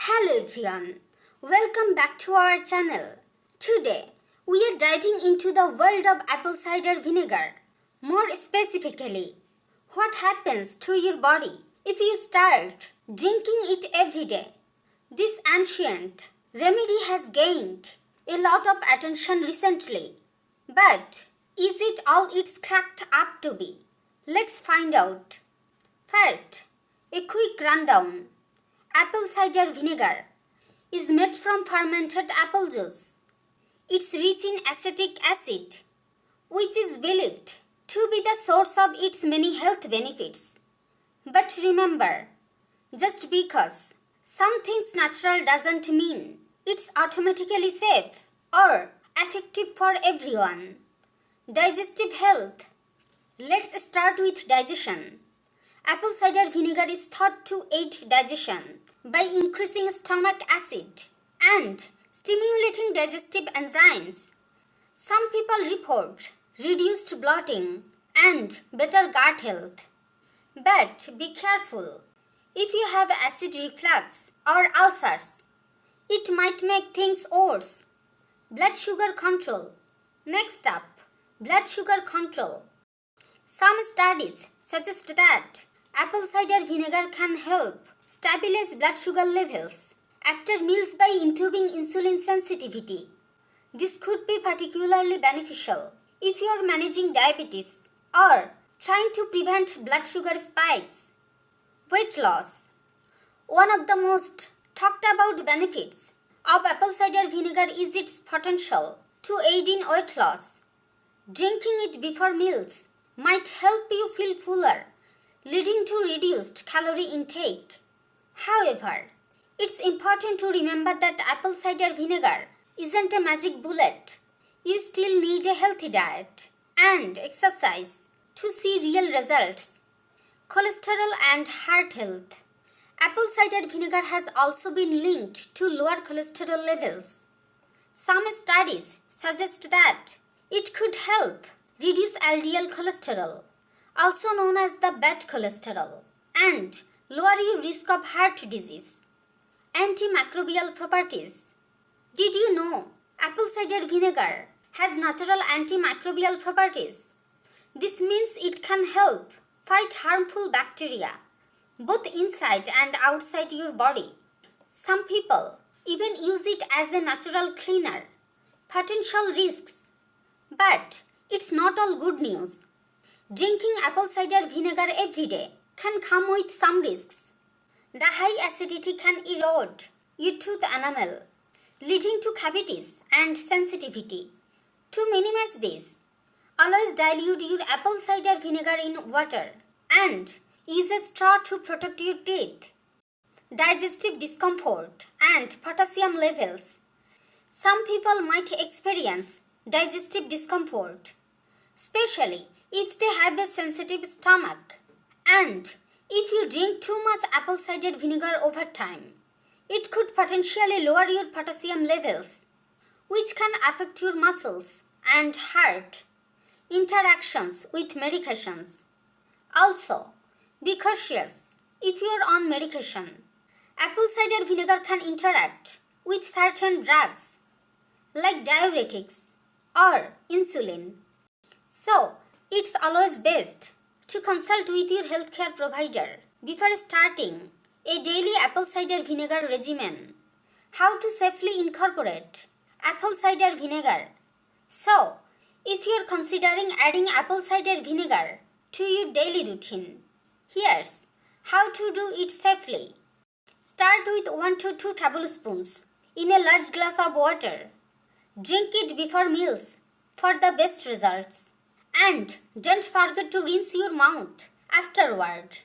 Hello everyone, welcome back to our channel. Today we are diving into the world of apple cider vinegar. More specifically, what happens to your body if you start drinking it every day. This ancient remedy has gained a lot of attention recently. But is it all it's cracked up to be? Let's find out. First, a quick rundown. Apple cider vinegar is made from fermented apple juice. It's rich in acetic acid, which is believed to be the source of its many health benefits. But remember, just because something's natural doesn't mean it's automatically safe or effective for everyone. Digestive health. Let's start with digestion. Apple cider vinegar is thought to aid digestion by increasing stomach acid and stimulating digestive enzymes. Some people report reduced bloating and better gut health. But be careful. If you have acid reflux or ulcers, it might make things worse. Blood sugar control. Next up, blood sugar control. Some studies suggest that apple cider vinegar can help stabilize blood sugar levels after meals by improving insulin sensitivity. This could be particularly beneficial if you are managing diabetes or trying to prevent blood sugar spikes. Weight loss. One of the most talked about benefits of apple cider vinegar is its potential to aid in weight loss. Drinking it before meals might help you feel fuller, leading to reduced calorie intake. However, it's important to remember that apple cider vinegar isn't a magic bullet. You still need a healthy diet and exercise to see real results. Cholesterol and heart health. Apple cider vinegar has also been linked to lower cholesterol levels. Some studies suggest that it could help reduce LDL cholesterol, also known as the bad cholesterol, and lower your risk of heart disease. Antimicrobial properties. Did you know apple cider vinegar has natural antimicrobial properties? This means it can help fight harmful bacteria, both inside and outside your body. Some people even use it as a natural cleaner. Potential risks. But it's not all good news. Drinking apple cider vinegar every day can come with some risks. The high acidity can erode your tooth enamel, leading to cavities and sensitivity. To minimize this, always dilute your apple cider vinegar in water and use a straw to protect your teeth. Digestive discomfort and potassium levels. Some people might experience digestive discomfort, especially if they have a sensitive stomach. And if you drink too much apple cider vinegar over time, it could potentially lower your potassium levels, which can affect your muscles and heart. Interactions with medications. Also, be cautious if you are on medication. Apple cider vinegar can interact with certain drugs like diuretics or insulin. So, it's always best to consult with your healthcare provider before starting a daily apple cider vinegar regimen. How to safely incorporate apple cider vinegar. So, if you are considering adding apple cider vinegar to your daily routine, here's how to do it safely. Start with 1 to 2 tablespoons in a large glass of water. Drink it before meals for the best results. And don't forget to rinse your mouth afterward.